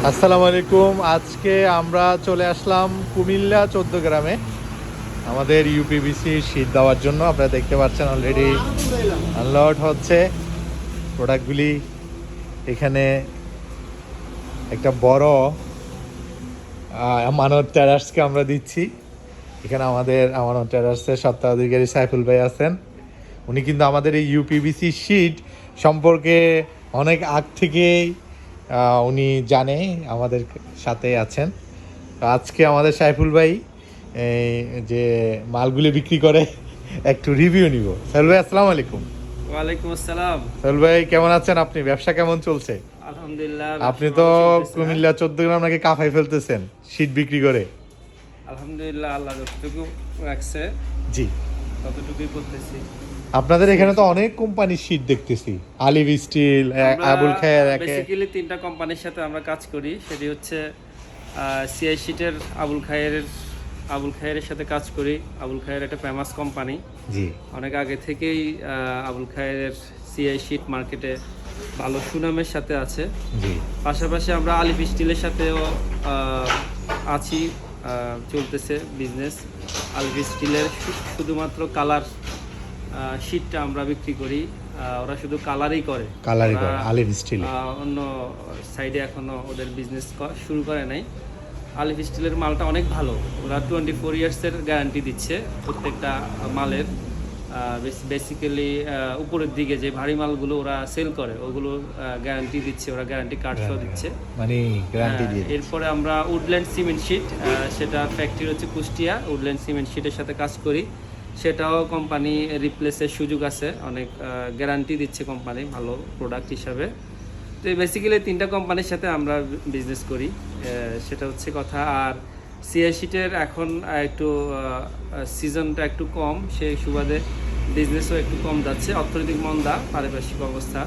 আসসালামু আলাইকুম। আজকে আমরা চলে আসলাম কুমিল্লা 14 গ্রামে আমাদের ইউপিভিসি শীট দেওয়ার জন্য। আপনারা দেখতে পাচ্ছেন অলরেডি আনলোড হচ্ছে প্রোডাক্টগুলি। এখানে একটা বড় আমানত টেরাসকে আমরা দিচ্ছি। এখানে আমাদের আমানত টেরাসের স্বত্বাধিকারী সাইফুল ভাই আছেন। উনি কিন্তু আমাদের এই ইউপিভিসি শীট সম্পর্কে অনেক আগ থেকেই উনি জানে, আমাদের সাথে আছেন। আজকে আমাদের সাইফুল ভাই যে মালগুলি বিক্রি করে একটু রিভিউ নিব। সাইফুল ভাই আসসালামু আলাইকুম। ওয়ালাইকুম আসসালাম। সাইফুল ভাই কেমন আছেন আপনি? ব্যবসা কেমন চলছে? আলহামদুলিল্লাহ। আপনি তো কুমিল্লা 14 গ্রাম নাকি কাফাই ফেলতেছেন শীট বিক্রি করে। আলহামদুলিল্লাহ, আল্লাহ যতটুকু রাখছে জি, ততটুকুই করতেছি। আপনাদের এখানে তো অনেক কোম্পানির শীট দেখতেছি, আলিভ স্টিল, আবুল খায়ের। বেসিক্যালি তিনটা কোম্পানির সাথে আমরা কাজ করি। সেটি হচ্ছে সিআই শিটের আবুল খায়ের সাথে কাজ করি। আবুল খায়ের একটা ফেমাস কোম্পানি। জি, অনেক আগে থেকেই আবুল খায়ের সিআই শিট মার্কেটে ভালো সুনামের সাথে আছে। জি, পাশাপাশি আমরা আলিভ স্টিলের সাথেও আছি, চলতেছে বিজনেস। আলিভ স্টিলের শুধুমাত্র কালার শিটটা আমরা বিক্রি করি। ওরা শুধু কালারই করে, আলিভ স্টিল। অন্য সাইডে এখনো ওদের বিজনেস শুরু করে নাই। আলিভ স্টিলের মালটা অনেক ভালো। ওরা 24 ইয়ার্সের গ্যারান্টি দিচ্ছে প্রত্যেকটা মালের। বেসিক্যালি উপরের দিকে যে ভারী মালগুলো ওরা সেল করে ওগুলো গ্যারান্টি দিচ্ছে, ওরা গ্যারান্টি কার্ড সহ দিচ্ছে, মানে গ্যারান্টি দিয়ে। এরপরে আমরা উডল্যান্ড সিমেন্ট শিট, সেটা ফ্যাক্টরি হচ্ছে কুষ্টিয়া। উডল্যান্ড সিমেন্ট শিটের সাথে কাজ করি। সেটাও কোম্পানি রিপ্লেসের সুযোগ আছে, অনেক গ্যারান্টি দিচ্ছে কোম্পানি ভালো প্রোডাক্ট হিসাবে। তো বেসিক্যালি তিনটা কোম্পানির সাথে আমরা বিজনেস করি, সেটা হচ্ছে কথা। আর সিআই শিটের এখন একটু সিজনটা একটু কম, সেই সুবাদে বিজনেসও একটু কম যাচ্ছে। অর্থনৈতিক মন্দা, পারিপার্শ্বিক অবস্থা,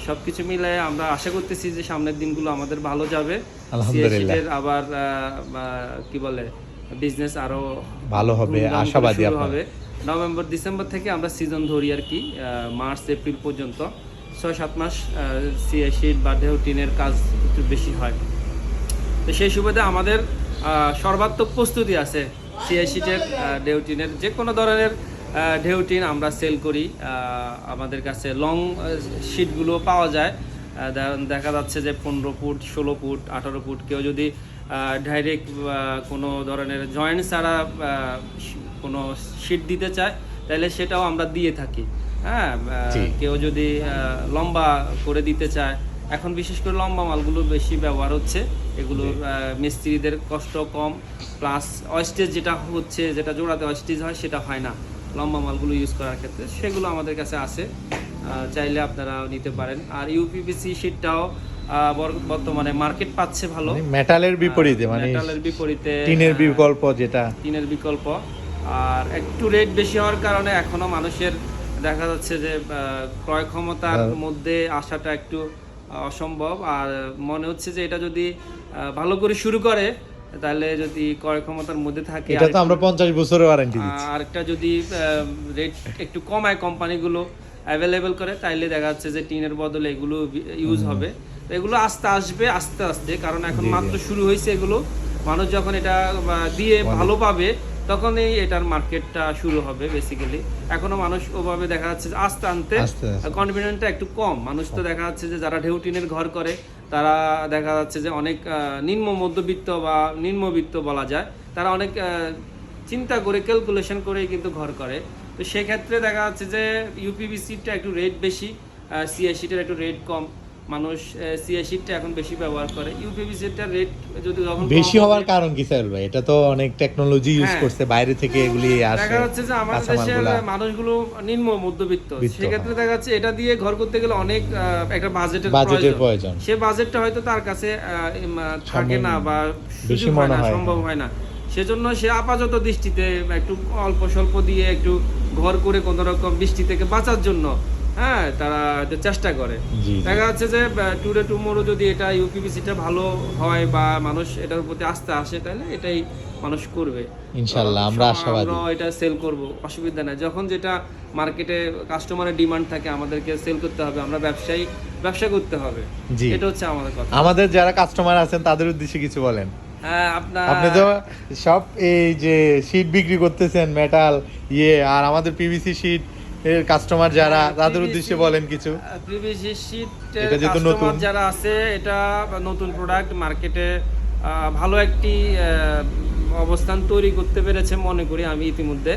সব কিছু মিলে আমরা আশা করতেছি যে সামনের দিনগুলো আমাদের ভালো যাবে। সিআই শিটের আবার কি বলে বিজনেস আরো ভালো হবে, আশাবাদী হবে। নভেম্বর ডিসেম্বর থেকে আমরা সিজন ধরি আর কি, মার্চ এপ্রিল পর্যন্ত 6-7 মাস সিআই শিট বা ঢেউ টিনের কাজ একটু বেশি হয়। তো সেই সুবাদে আমাদের সর্বাত্মক প্রস্তুতি আছে সিআই শিটের, ঢেউ টিনের যে কোনো ধরনের ঢেউ টিন আমরা সেল করি। আমাদের কাছে লং শিটগুলো পাওয়া যায়। দেখা যাচ্ছে যে 15 ফুট, 16 ফুট, 18 ফুট। কেউ যদি ডাইরেক্ট কোনো ধরনের জয়েন্ট ছাড়া কোনো শিট দিতে চায় তাহলে সেটাও আমরা দিয়ে থাকি। হ্যাঁ, কেউ যদি লম্বা করে দিতে চায়, এখন বিশেষ করে লম্বা মালগুলো বেশি ব্যবহার হচ্ছে। এগুলোর মিস্ত্রিদের কষ্ট কম, প্লাস ওয়েস্টেজ যেটা জোড়াতে ওয়েস্টেজ হয় সেটা হয় না লম্বা মালগুলো ইউজ করার ক্ষেত্রে। সেগুলো আমাদের কাছে আছে, চাইলে আপনারা নিতে পারেন। আর ইউপিভিসি শিটটাও বর্তমানে মার্কেট পাচ্ছে ভালো, মেটালের বিপরীতে, মানে মেটালের বিপরীতে টিনের বিকল্প, যেটা টিনের বিকল্প। আর একটু রেট বেশি হওয়ার কারণে এখনো মানুষের দেখা যাচ্ছে যে ক্রয় ক্ষমতার মধ্যে আসাটা একটু অসম্ভব। আর মনে হচ্ছে যে এটা যদি ভালো করে শুরু করে তাহলে যদি ক্রয় ক্ষমতার মধ্যে থাকে, এটা তো আমরা 50 বছরের ওয়ারেন্টি দিচ্ছি। আর একটা যদি রেট একটু কমায় কোম্পানিগুলো অ্যাভেলেবেল করে, তাইলে দেখা যাচ্ছে যে টিনের বদলে এগুলো ইউজ হবে। এগুলো আসবে আস্তে আস্তে, কারণ এখন মাত্র শুরু হয়েছে এগুলো। মানুষ যখন এটা দিয়ে ভালো পাবে তখনই এটার মার্কেটটা শুরু হবে। বেসিক্যালি এখনো মানুষ ওভাবে দেখা যাচ্ছে যে আস্তে আনতে কনফিডেন্টটা একটু কম। মানুষ তো দেখা যাচ্ছে যে যারা ঢেউ টিনের ঘর করে তারা দেখা যাচ্ছে যে অনেক নিম্ন মধ্যবিত্ত বা নিম্নবিত্ত বলা যায়, তারা অনেক চিন্তা করে ক্যালকুলেশন করেই কিন্তু ঘর করে। তো সেক্ষেত্রে দেখা যাচ্ছে যে ইউপিভিসিটা একটু রেট বেশি, সিআই শিটের একটু রেট কম। মানুষ সিআই শিটটা এখন বেশি ব্যবহার করে। ইউপিভিসিটার রেট যদি বেশি হওয়ার কারণ কি স্যার ভাই? এটা তো অনেক টেকনোলজি ইউজ করছে, বাইরে থেকে এগুলি আসে। দেখা যাচ্ছে যে আমাদের দেশের মানুষগুলো নিম্ন মধ্যবিত্ত, সেক্ষেত্রে দেখা যাচ্ছে এটা দিয়ে ঘর করতে গেলে অনেক একটা বাজেটের প্রয়োজন। সে বাজেটটা হয়তো তার কাছে থাকে না বা সম্ভব হয় না। সেজন্য সে আপাতত দৃষ্টিতে একটু অল্প স্বল্প দিয়ে একটু ঘর করে কোনো রকম বৃষ্টি থেকে বাঁচার জন্য হ্যাঁ তারা হয়তো চেষ্টা করে। দেখা যাচ্ছে যে টুডে টুমোরো যদি এটা ইউপিভিসিটা ভালো হয় বা মানুষ এটার প্রতি আস্থা আসে, তাহলে এটাই মানুষ করবে ইনশাআল্লাহ। আমরা আশাবাদী এটা সেল করব, অসুবিধা নাই। যখন যেটা মার্কেটে কাস্টমারের ডিমান্ড থাকে আমাদেরকে সেল করতে হবে, আমরা ব্যবসা করতে হবে, এটা হচ্ছে আমাদের কথা। আমাদের যারা কাস্টমার আছেন তাদের উদ্দেশ্যে কিছু বলেন। হ্যাঁ, আপনি তো সব এই যে শীট বিক্রি করতেছেন মেটাল আর আমাদের পিভিসি শীট এর কাস্টমার যারা, তাদের উদ্দেশ্যে বলেন কিছু। পিভিসি শীট কাস্টমার যারা আছে, এটা নতুন প্রোডাক্ট, মার্কেটে ভালো একটি অবস্থান তৈরি করতে পেরেছে মনে করি আমি ইতিমধ্যে।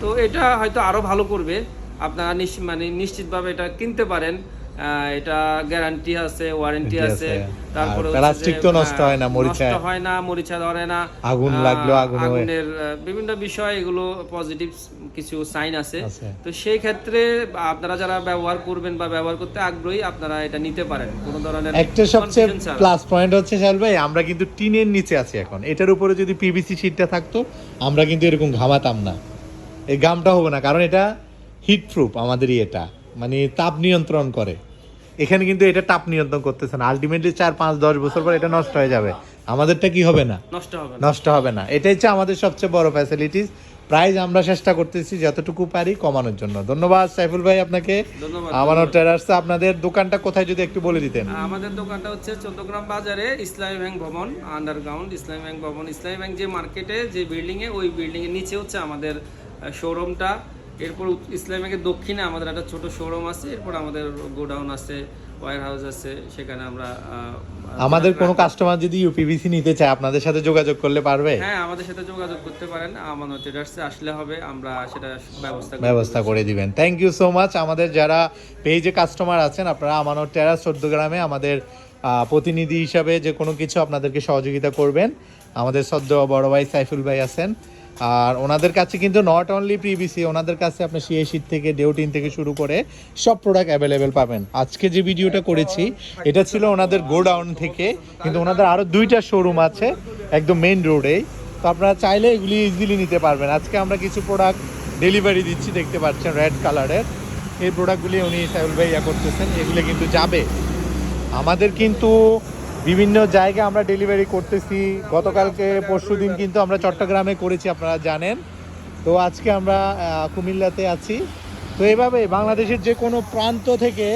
তো এটা হয়তো আরো ভালো করবে, আপনারা নিশ্চিতভাবে এটা কিনতে পারেন। এটা গ্যারান্টি আছে, ওয়ারেন্টি আছে, তারপরে প্লাস্টিক তো নষ্ট হয় না, মরিচা ধরে না, আগুন লাগলো আগুনের বিভিন্ন বিষয়, এগুলো পজিটিভ কিছু সাইন আছে। তো সেই ক্ষেত্রে আপনারা যারা ব্যবহার করবেন বা ব্যবহার করতে আগ্রহী, আপনারা এটা নিতে পারেন। কোনো ধরনের একটা সবচেয়ে প্লাস পয়েন্ট হচ্ছে শাল ভাই, আমরা কিন্তু টিনের নিচে আছি এখন। এটার উপরে যদি পিভিসি শীটটা থাকতো, আমরা কিন্তু এরকম ঘামাতাম না, এই ঘামটা হবে না, কারণ এটা হিট প্রুফ। আমাদেরই এটা মানে তাপ নিয়ন্ত্রণ করে। এখানে কিন্তু এটা তাপ নিয়ন্ত্রণ করতেছে না। আলটিমেটলি 4, 5, 10 বছর পর এটা নষ্ট হয়ে যাবে। আমাদেরটা কি হবে না, নষ্ট হবে না। এটাই হচ্ছে আমাদের সবচেয়ে বড় ফ্যাসিলিটিস। প্রাইস আমরা চেষ্টা করতেছি যতটুকু পারি কমানোর জন্য। ধন্যবাদ সাইফুল ভাই আপনাকে। আমানত ট্রেডার্স, আপনাদের দোকানটা কোথায় যদি একটু বলে দিতেন। আমাদের দোকানটা হচ্ছে চৌদ্দগ্রাম বাজারে ইসলামী ব্যাংক ভবন, আন্ডারগ্রাউন্ড ইসলামী ব্যাংক ভবন। ইসলামী ব্যাংক যে মার্কেটে, যে বিল্ডিং এ, ওই বিল্ডিং এর নিচে হচ্ছে আমাদের শোরুমটা। এরপর ইসলামী ব্যাংকের দক্ষিণে আমাদের একটা ছোট শোরুম আছে। এরপর আমাদের গোডাউন আছে, ওয়্যার হাউস আছে, সেখানে আমরা আমাদের কোনো কাস্টমার যদি ইউপিভিসি নিতে চায়, আপনাদের সাথে যোগাযোগ করলে পারবে? হ্যাঁ, আমাদের সাথে যোগাযোগ করতে পারেন। আমানত ট্রেডার্সে আসলে হবে, আমরা সেটা ব্যবস্থা করে দিবেন। Thank you so much. আমাদের যারা পেজে কাস্টমার আছেন, আপনারা আমানত ট্রেডার্স 14 গ্রামে আমাদের প্রতিনিধি হিসাবে যে কোনো কিছু আপনাদেরকে সহযোগিতা করবেন। আমাদের সদ্য বড় ভাই সাইফুল ভাই আছেন, আর ওনাদের কাছে কিন্তু নট অনলি পিভিসি, ওনাদের কাছে আপনি সিএ শীট থেকে ডেউটিন থেকে শুরু করে সব প্রোডাক্ট অ্যাভেলেবেল পাবেন। আজকে যে ভিডিওটা করেছি এটা ছিল ওনাদের গোডাউন থেকে, কিন্তু ওনাদের আরও 2টা শোরুম আছে একদম মেইন রোডেই। তো আপনারা চাইলে এগুলি ইজিলি নিতে পারবেন। আজকে আমরা কিছু প্রোডাক্ট ডেলিভারি দিচ্ছি, দেখতে পাচ্ছেন রেড কালারের। এই প্রোডাক্টগুলি উনি সাইফুল ভাই করতেছেন, এগুলো কিন্তু যাবে। আমাদের কিন্তু বিভিন্ন জায়গায় আমরা ডেলিভারি করতেছি। গতকালকে পরশুদিন কিন্তু আমরা চট্টগ্রামে করেছি, আপনারা জানেন। তো আজকে আমরা কুমিল্লাতে আছি। তো এইভাবে বাংলাদেশের যে কোনো প্রান্ত থেকে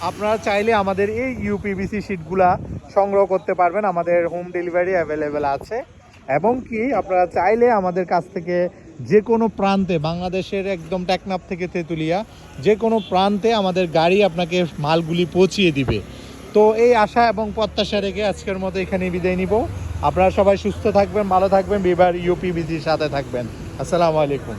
আপনারা চাইলে আমাদের এই ইউপিভিসি শীটগুলা সংগ্রহ করতে পারবেন। আমাদের হোম ডেলিভারি অ্যাভেলেবেল আছে, এবং কি আপনারা চাইলে আমাদের কাছ থেকে যে কোনো প্রান্তে, বাংলাদেশের একদম টেকনাফ থেকে তেঁতুলিয়া, যে কোনো প্রান্তে আমাদের গাড়ি আপনাকে মালগুলি পৌঁছিয়ে দিবে। তো এই আশা এবং প্রত্যাশা রেখে আজকের মতো এখানেই বিদায় নিব। আপনারা সবাই সুস্থ থাকবেন, ভালো থাকবেন, বিবার ইউপিভিসির সাথে থাকবেন। আসসালামু আলাইকুম।